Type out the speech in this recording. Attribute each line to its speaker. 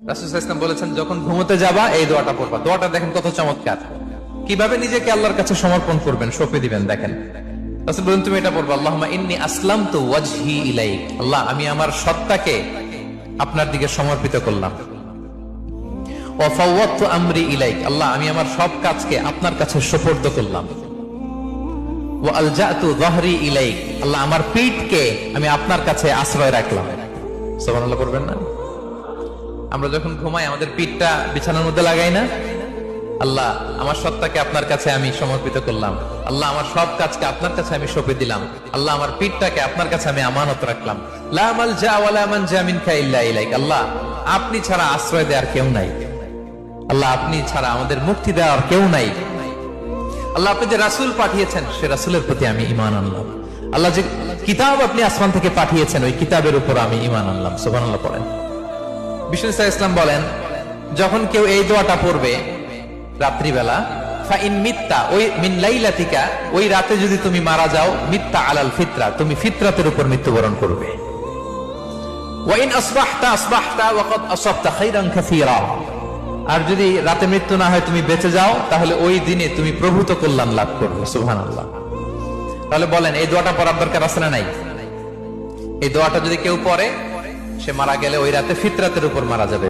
Speaker 1: রাসূল সাল্লাল্লাহু আলাইহি ওয়াসাল্লাম বলেছেন, যখন ঘুমোতে যাবা এই দোয়াটা পড়বা। দোয়াটা দেখেন কত চমৎকার, কিভাবে নিজেকে আল্লাহর কাছে সমর্পণ করবেন, সঁপে দিবেন। দেখেন রাসূল বলেন, তুমি এটা পড়বা, আল্লাহুম্মা ইন্নী আসলামতু ওয়াজহি ইলাইক। আল্লাহ, আমি আমার সত্তাকে আপনার দিকে সমর্পিত করলাম। ওয়া ফাওয়াদতু আমরি ইলাইক। আল্লাহ, আমি আমার সব কাজকে আপনার কাছে সুপর্দ করলাম। ওয়া আলজাতু যাহরি ইলাইক। আল্লাহ, আমার পিঠকে আমি আপনার কাছে আশ্রয় রাখলাম। সুবহানাল্লাহ পড়বেন না? আমরা যখন ঘুমাই আমাদের পিঠটা বিছানার মধ্যে লাগাই না? আল্লাহ, আমার সত্তাকে আপনার কাছে আমি সমর্পিত করলাম। আল্লাহ, আমার সব কাজকে আপনার কাছে আমি সঁপে দিলাম। আল্লাহ, আমার পিঠটাকে আপনার কাছে আমি আমানত রাখলাম। লা মালজা ওয়ালা মানজা মিনকা ইল্লা ইলাইক। আল্লাহ, আপনি ছাড়া আশ্রয় দেওয়ার কেউ নাই। আল্লাহ, আপনি ছাড়া আমাদের মুক্তি দেওয়ার কেউ নাই। আল্লাহ, আপনি যে রাসূল পাঠিয়েছেন সে রাসূলের প্রতি আমি ঈমান আনলাম। আল্লাহ, যে কিতাব আপনি আসমান থেকে পাঠিয়েছেন ওই কিতাবের উপর আমি ঈমান আনলাম। সুবহানাল্লাহ পড়েন। বিষ্ণু ইসলাম বলেন, যখন কেউ এই দোয়াটা পড়বে রাত্রিবেলা, ফাইন মিত্তা, ওই মিন লাইলাতিকা, ওই রাতে যদি তুমি মারা যাও, মিত্তা আলাল ফিতরা, তুমি ফিতরাতের উপর মৃত্যুবরণ করবে। ওয়াইন আসবাহতা আসবাহতা ওয়া ক্বাদ আসাবতা খাইরান কাসীরা, আর যদি রাতে মৃত্যু না হয় তুমি বেঁচে যাও, তাহলে ওই দিনে তুমি প্রভূত কল্যাণ লাভ করবে। সুবহানাল্লাহ। তাহলে বলেন, এই দোয়াটা পড়ার দরকার আছে না নাই? এই দোয়াটা যদি কেউ পড়ে, সে মারা গেলে ওই রাতে ফিতরাতের উপর মারা যাবে।